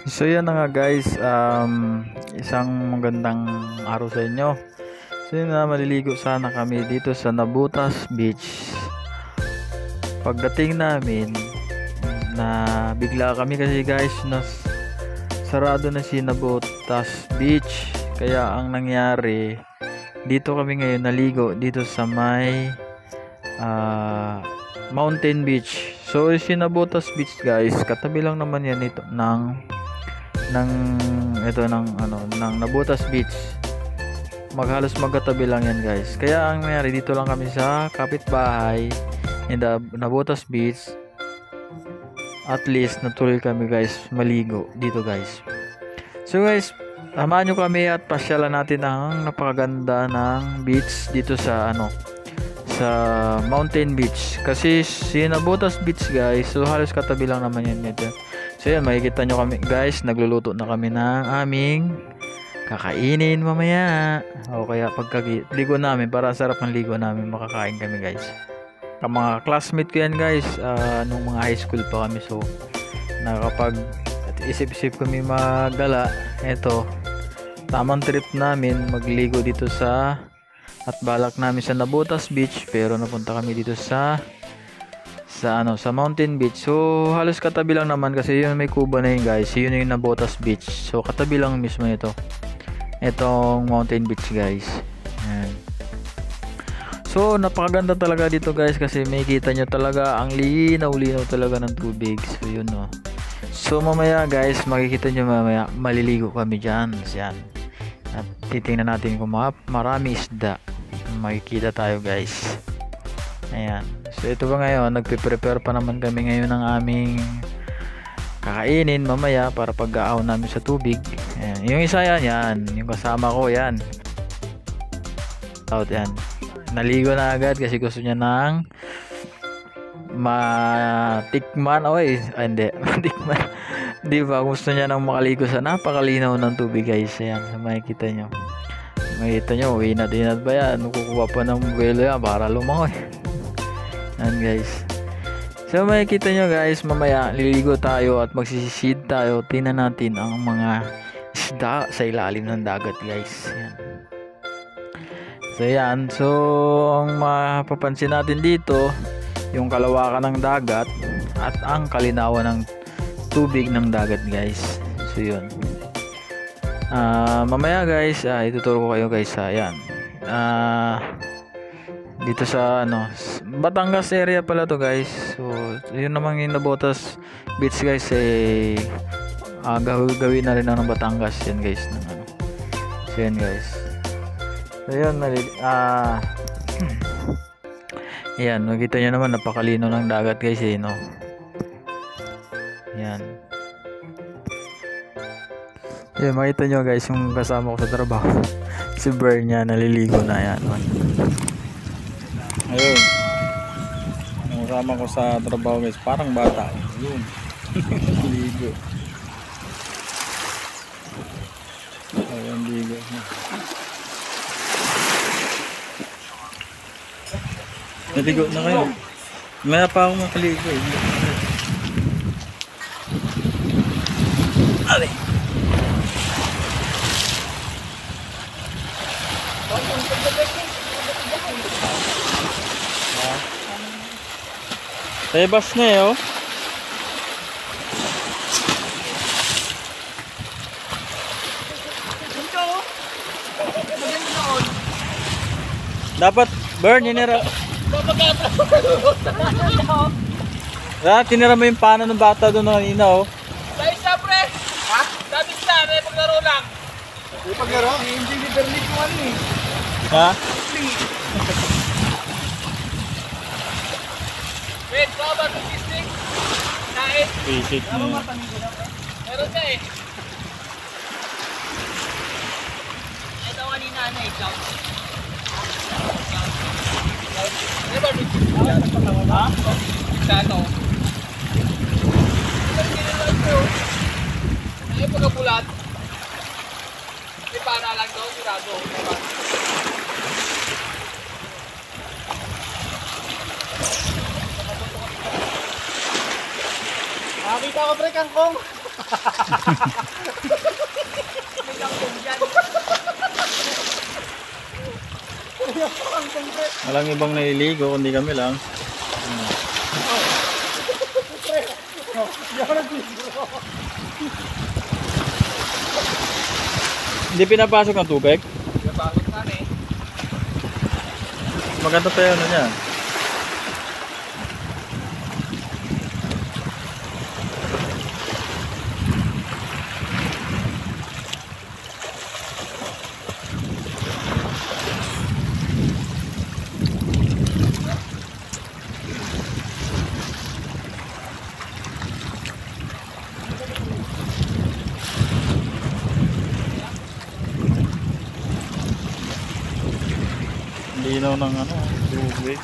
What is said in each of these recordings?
So yan na nga guys, isang magandang araw sa inyo. So yun na, maliligo sana kami dito sa Nabutas Beach. Pagdating namin, na bigla kami kasi guys, sarado na si Nabutas Beach. Kaya ang nangyari, dito kami ngayon naligo dito sa may Mountain Beach. So si Nabutas Beach guys, katabi lang naman yan ito ng Nabutas Beach. Maghalos magkatabi lang yan guys. Kaya ang nangyari, dito lang kami sa kapitbahay in the Nabutas Beach. At least natuloy kami guys maligo dito guys. So guys, samahan nyo kami at pasyalan natin ang napakaganda ng beach dito sa sa Mountain Beach. Kasi si Nabutas Beach guys, so halos katabi lang naman yan dito. So yan, makikita nyo kami guys, nagluluto na kami ng aming kakainin mamaya. O kaya pagkaligo namin, para sarap ng ligo namin, makakain kami guys. Ang mga classmate ko yan guys, nung mga high school pa kami. So nakapag isip-isip kami maggala. Eto, tamang trip namin magligo dito at balak namin sa Nabutas Beach, pero napunta kami dito sa Mountain Beach. So halos katabi lang naman kasi yun, may kuba na yun guys. Yun yung Nabutas Beach. So katabi lang mismo itong Mountain Beach guys. Ayan. So napakaganda talaga dito guys, kasi may kita nyo talaga ang linaw talaga ng tubig. So yun no. So mamaya guys, makikita nyo mamaya, maliligo kami dyan. Yan. At titingnan natin kung marami isda. Makikita tayo guys. Ayan. So ito ba ngayon, nagpe-prepare pa naman kami ngayon ng aming kakainin mamaya para pag-aaw namin sa tubig. Ayan. Yung isa yan, yung kasama ko yan. Out yan. Naligo na agad kasi gusto niya ng matikman. Hindi. Matikman. Di ba? Gusto niya nang makaligo sa napakalinaw ng tubig guys. Ayan. So, makikita nyo. Makikita nyo, inat ba yan? Kukuha pa ng buwelo yan para lumangoy. Yan guys. So makikita nyo guys, mamaya liligo tayo at magsisisid tayo. Tingnan natin ang mga isda sa ilalim ng dagat guys. Yan. So yan. So ang mapapansin natin dito, yung kalawakan ng dagat at ang kalinawan ng tubig ng dagat guys. So yun. Mamaya guys, ituturo ko kayo guys. Yan. Dito sa Batangas area pala to guys. So yun naman yung Nabutas Beach guys, gawin na rin ng Batangas yan guys ng So yan guys. So yun, yan, makita nyo naman napakalino ng dagat guys no. Yan. Yan, makita nyo guys yung kasama ko sa trabaho. Si Bern niya naliligo na yan. Ayun, yung kasama ko sa trabaho guys, parang bata. Ayun. Ligo. Ayun, ligo. Naligo na kayo. Maya pa ako makaligo eh. Alay. Tebas na eh oh. Dapat Bern, tinira mo yung pana ng bata doon kanina oh. Dahil sa pre! Ha? Sabi sa may paglaro lang. May paglaro? Hindi ni Bernie ko ano eh. Ha? Wait, baka ba ito fisting? Kain? Basic na. Meron siya eh. Ito ka ni nanay, ikaw. Ano ba ito? Ha? Kano? Ito lang ito. Ay, pagkabulat. May para lang daw, sigado. Nakakita ko pre, kangkong. May kangkong dyan. Walang ibang naliligo, kundi kami lang. Hindi pinapasok ng tubig? Napasok na eh. Maganda tayo na niya. Linaw ng ano, tubig.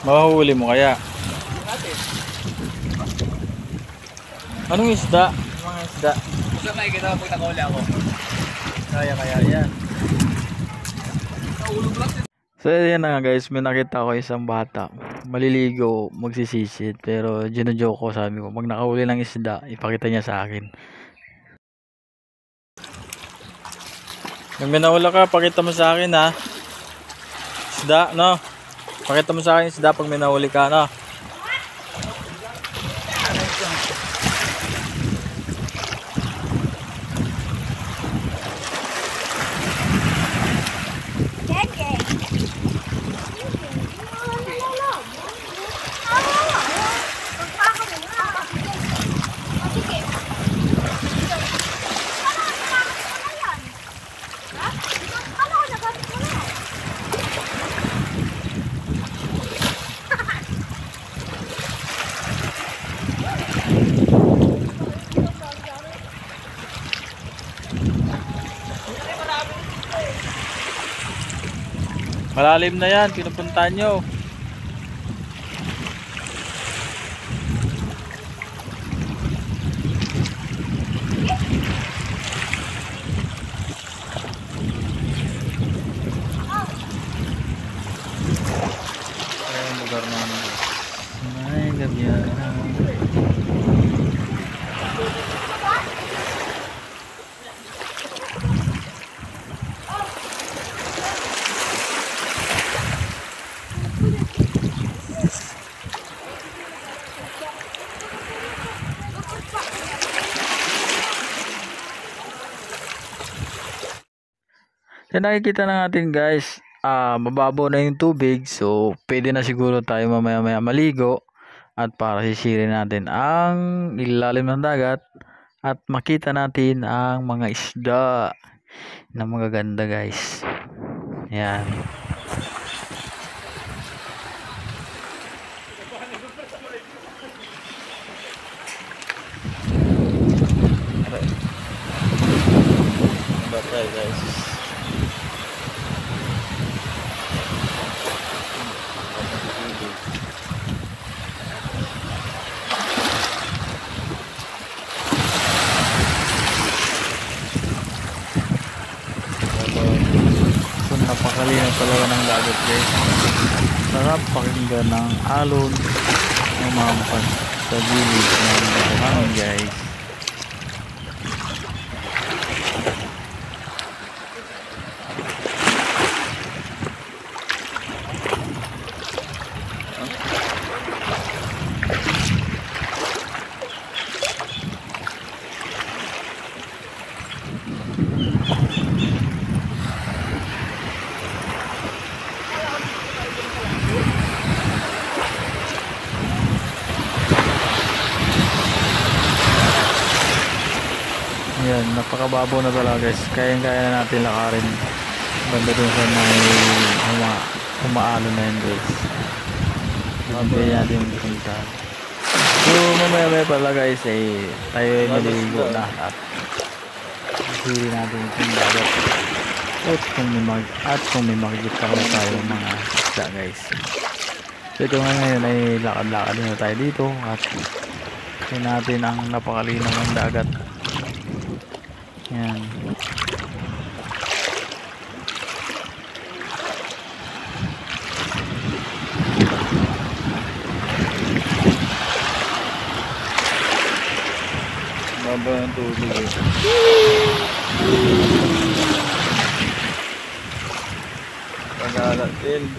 Mahuhuli mo kaya? Anong isda? Mga isda? Gusto makikita mo pag nakahuli ako. Kaya yan. Naulog lang. So yan na nga guys, may nakita ko isang bata maliligo, magsisisid, pero gino-joke ko, sabi ko pag nakahuli ng isda, ipakita niya sa akin. Kung may nahula ka, pakita mo sa akin ha. Isda, no? Pakita mo sa akin isda pag may nahuli ka, no? Malalim na yan, pinupuntahan nyo. Ayan, lugar namin. Ay, gabi yan. So nakikita na natin guys, mababaw na yung tubig, so pwede na siguro tayo mamaya maligo at para sisirin natin ang ilalim ng dagat at makita natin ang mga isda na magaganda guys. Yan. Batay guys. Napakalinaw talaga ng dagat guys. Sarap pakinggan ng alon umampas sa gilid ng buhangin guys. Yan, napakababaw na talaga guys. Kaya na natin lakarin banda dun sa may umaalon na yun guys. Mabaya natin yung punta. So mamaya pala guys tayo ay maliligo na at isiri natin yung dagat at kung may makikita na tayo mga isda guys. So ito nga ngayon ay lakad-lakad na tayo dito at tingnan natin ang napakalinaw ng dagat. Yan. Baba ang tubig eh. Pag-alat din.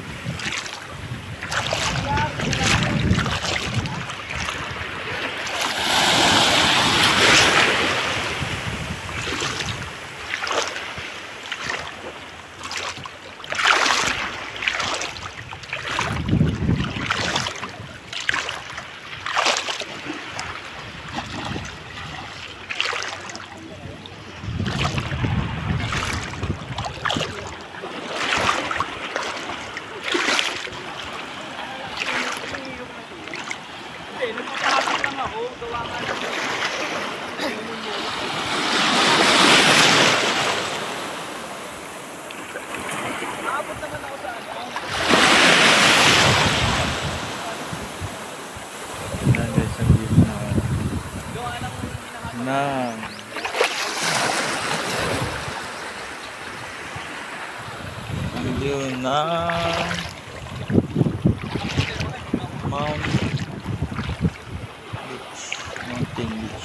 Yun na Mountain Beach.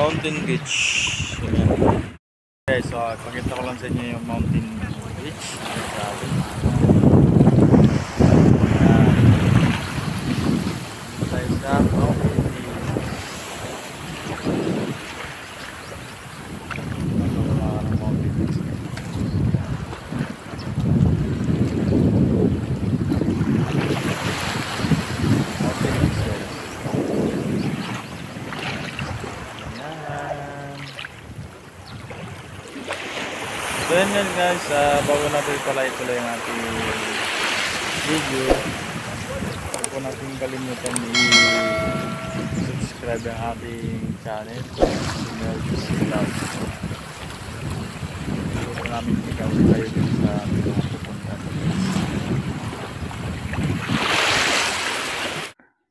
Mountain Beach. Okay, so pakita ko lang sa inyo yung Mountain Beach. Grabe. Tayo sa Mountain Beach. Mountain Beach. So yun yan guys, bago natin pala ituloy ang ating video, huwag po natin kalimutan i-subscribe ang ating channel, Melvis Vlog. Gusto po namin ikaw kayo din sa mga pupunta.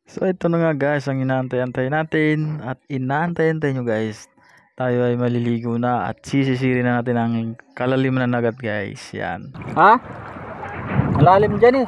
So ito na nga guys, ang inaantay-antay natin at inaantay-antay nyo guys. Tayo ay maliligo na at sisisirin na natin ang kalaliman ng dagat guys. Yan. Ha? Malalim dyan eh.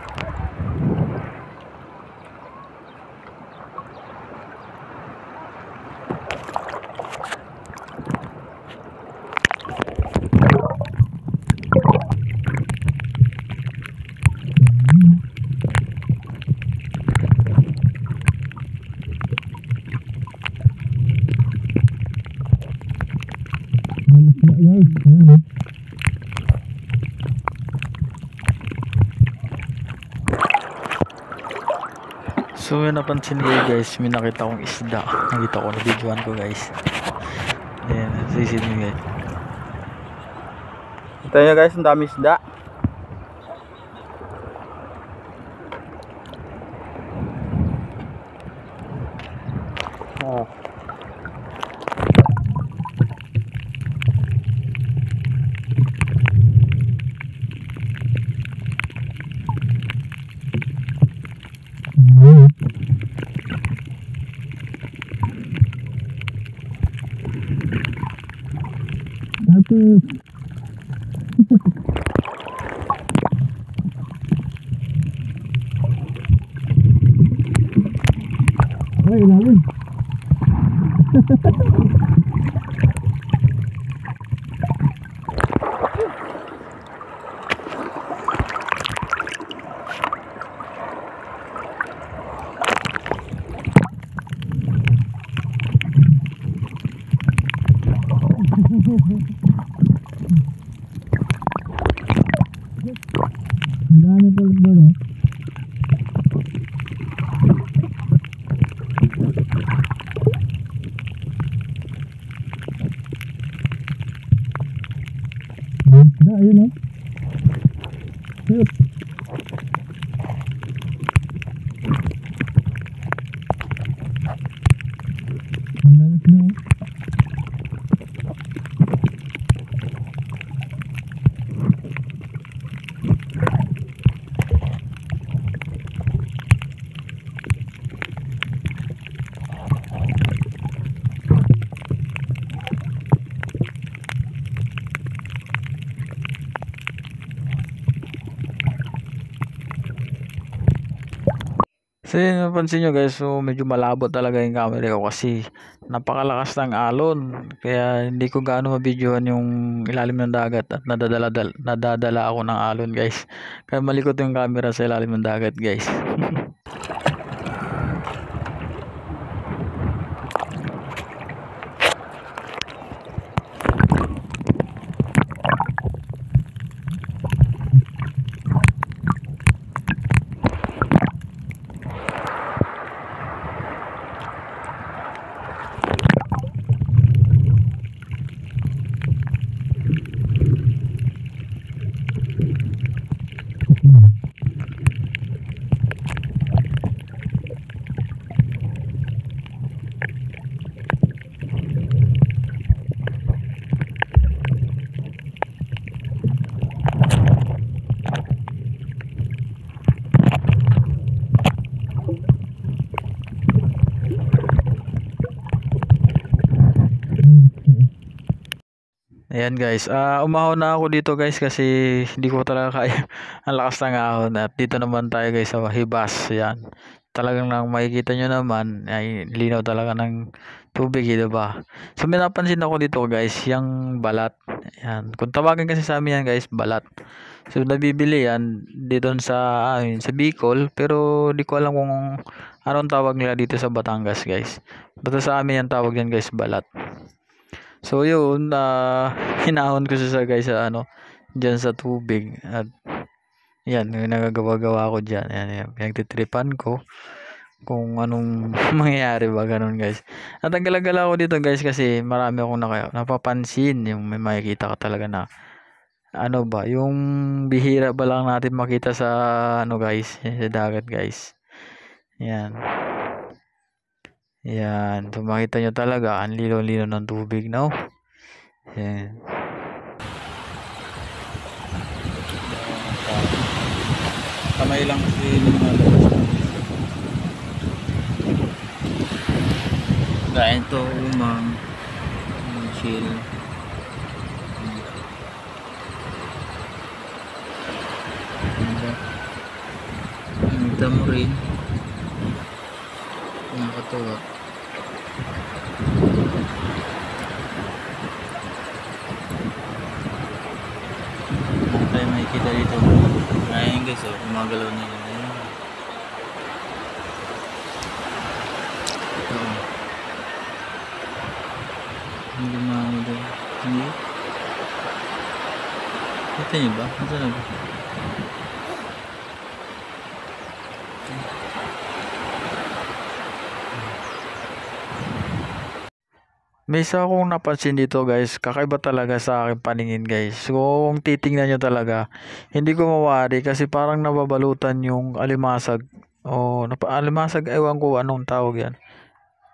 So yun, napansin ko guys, may nakita kong isda. Nakita ko na videoan ko guys. Sisi niyo guys. Ito nyo guys, ang dami isda. Oh. Ay, ilalim. Dami pala ba no? Da, ayun o. Shoot. Ang dami sila o. So yun, napansin nyo guys, so medyo malabo talaga yung camera ko kasi napakalakas ng alon. Kaya hindi ko gaano mabidyohan yung ilalim ng dagat at nadadala ako ng alon guys. Kaya malikot yung camera sa ilalim ng dagat guys. Ayan guys, umahon na ako dito guys kasi hindi ko talaga kaya ang lakas ng ahon. At dito naman tayo guys sa Hibas. Ayan, talagang nang makikita nyo naman ay linaw talaga ng tubig, diba? So may napansin ako dito guys, yung balat. Ayan, kung tawagin kasi sa amin yan guys, balat. So nabibili yan dito sa Bicol, pero di ko alam kung anong tawag nila dito sa Batangas guys. Basta sa amin yan tawag yan guys, balat. So yun, hinahon ko siya guys sa diyan sa tubig. At yan, yung nagagawa-gawa ko diyan. Yan, pinagtitripan ko kung anong mangyayari ba, ganun guys. At ang gala-gala ko dito guys kasi marami akong napapansin, yung may makikita ka talaga na ano ba, yung bihira ba lang natin makita sa guys, sa dagat guys. Yan. Yan, so makita nyo talaga ang linaw-linaw ng tubig, no? Yan. Kamay lang kasi yung mga labas. Dahil ito umang chill. Ang mo rin. Nakakatuwa. Tayo makikita dito. Ngayon guys, gumagalaw na yun. Ito. Hindi gumagalaw. Hindi. Kita niyo ba? Ito na ba? May isa akong napansin dito guys, kakaiba talaga sa akin paningin guys. So kung titingnan nyo talaga, hindi ko mawari kasi parang nababalutan yung alimasag. O alimasag, ewan ko anong tawag yan.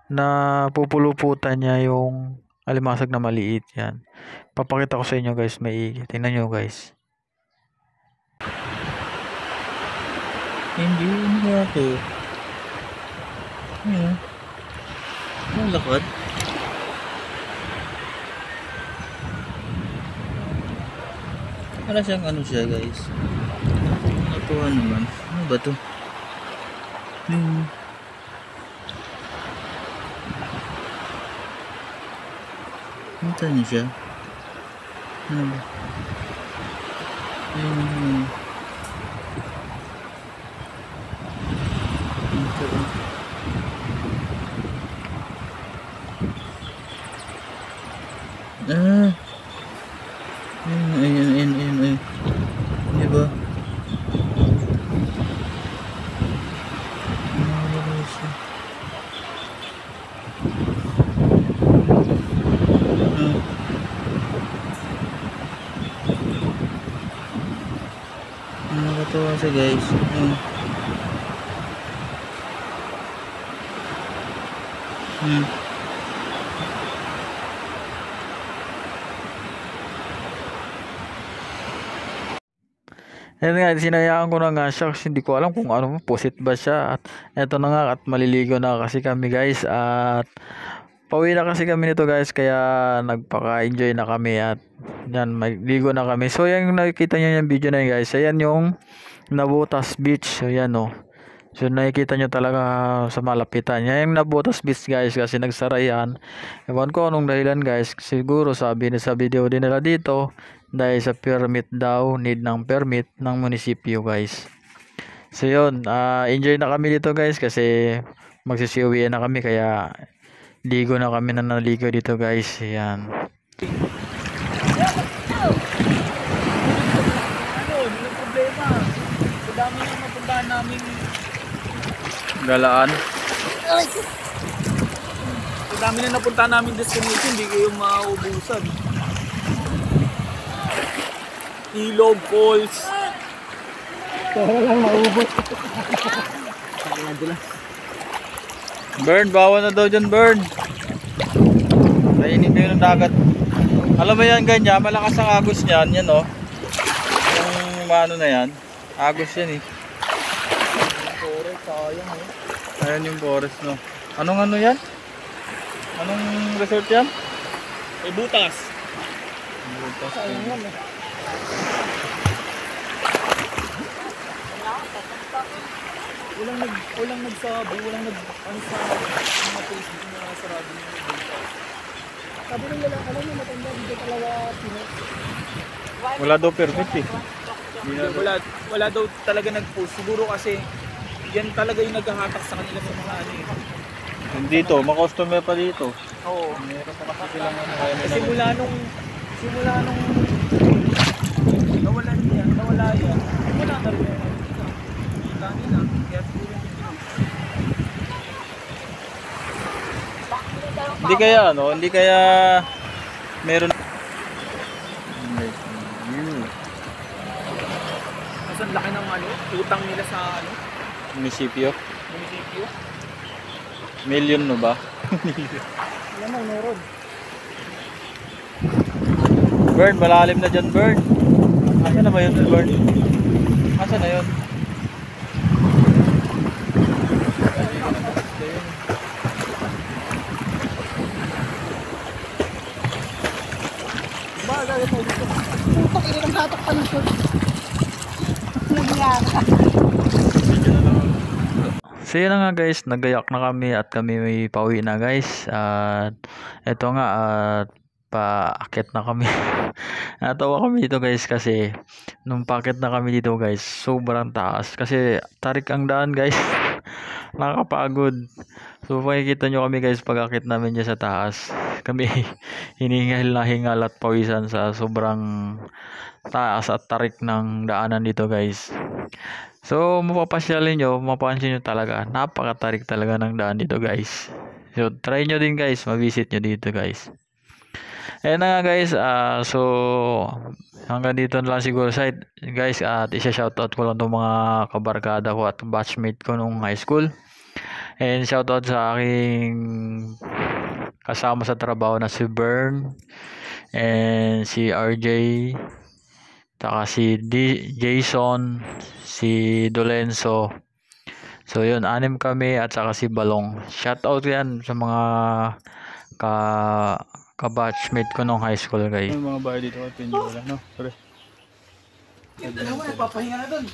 Na pupuluputan niya yung alimasag na maliit yan. Papakita ko sa inyo guys, maigi. Tingnan nyo guys. Hindi, ano kaya to? Ano? Ang lakad? Wala siyang ano siya guys. Natuwa naman. Ano ba to? Punta niya siya. Ano ba? Ito. Ah. Ayun. Diba? Nawawala siya. Nakakatawa siya guys. Ayun nga, sinayaan ko na nga siya kasi hindi ko alam kung ano, pusit ba siya. At eto na nga, at maliligo na kasi kami guys. At pauwi na kasi kami nito guys, kaya nagpaka-enjoy na kami at yan, maligo na kami. So yan yung nakikita nyo yung video na yun guys. Ayan yung Nabutas Beach. So yan o. So nakikita nyo talaga sa malapitan. Yan yung Nabutas Beach guys kasi nagsara yan. Ewan ko anong dahilan guys. Siguro sabi sa video din nila dito dahil sa permit daw, need ng permit ng munisipyo guys. So yun, enjoy na kami dito guys kasi magsisiuwi na kami kaya ligo na kami na naligo dito guys. Yan. Walang problema. Sa dami na napuntahan namin. Galaan. Sa dami na napuntahan namin destination, hindi kayo maubusan. Ilog, falls. Para lang maubos. Burn, bawal na daw dyan, burn. Kainin kayo ng dagat. Alam mo yan, ganyan, malakas ang agos niyan, yan o. Yung ano na yan, agos yan eh. Forest, sayang eh. Ayan yung forest no. Anong ano yan? Anong resort yan? May butas. Butas. Sayang yan eh. Walang nagsabi, walang nag ano sa mga Facebook na sarado ng butas. Sabi nila lang, alam mo matanda dito talaga Pinoy. Wala daw permit eh. Wala daw talaga nag-post. Siguro kasi yan talaga yung naghahatak sa kanila sa mga ano eh. Dito, ma-customer pa dito. Oo. Meron pa kasi silang ano. Simula nung nawala yan, wala na rin yung kita nila. Kaya siguro yung Hindi kaya meron. mas ang laki ng ano, utang nila sa ano, Munisipyo. munisipyo. Million no ba? Alam mo, meron. Burn, malalim na dyan, burn. Asa na ba yun, burn? Asa na yun? Ba, gagawin tayo dito. Putak, ini ng tatak pa ng short. Nagyan ka. So yun na nga guys, nagayak na kami at kami may pauwi na guys. At eto nga, at paakit na kami. Natawa kami dito guys kasi nung paakit na kami dito guys, sobrang taas. Kasi tarik ang daan guys. Nakakapagod. So makikita nyo kami guys pag akit namin dyan sa taas. Kami hiningal na hingal at pawisan sa sobrang taas at tarik ng daanan dito guys. So mapapasyalin nyo, mapapansin nyo talaga, napakatarik talaga ng daan dito guys. So try nyo din guys, ma-visit nyo dito guys. Ayan na nga guys, so hanggang dito na lang siguro guys, at isa-shoutout ko lang itong mga kabarkada ko at batchmate ko nung high school. And shoutout sa aking kasama sa trabaho na si Bern and si RJ, saka si Jason, si Dolenso. So yun, 6 kami at saka si Balong. Shoutout yan sa mga ka-batchmate ko nung high school guys. Yung mga bahay dito at wala, no? Sorry. Papahinga na doon.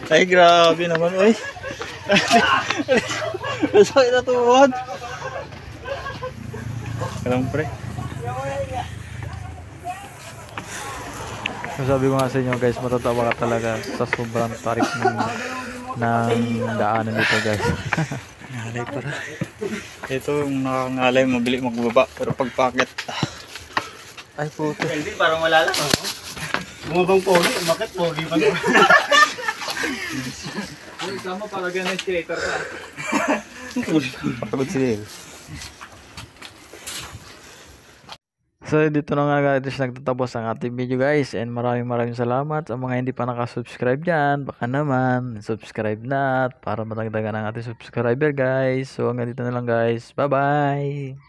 Ay, grabe naman, oy. Masakit na tuhod. Alam pre. So sabi ko nga sa inyo guys, matatawa ka talaga sa sobrang tarik ng daanan dito guys. Ngalay para. Ito yung nakangalay, mabili magbaba. Pero pagpakit. Ay, puto. Hindi, parang wala lang. Bumabang pogi, umakit pogi pa. Sama para ganun escalator ka. Pagod sila. So dito na nga guys nagtatapos ang ating video guys, and maraming salamat sa mga hindi pa nakasubscribe dyan. Baka naman subscribe na para matagdagan ang ating subscriber guys. So hanggang dito na lang guys, bye bye.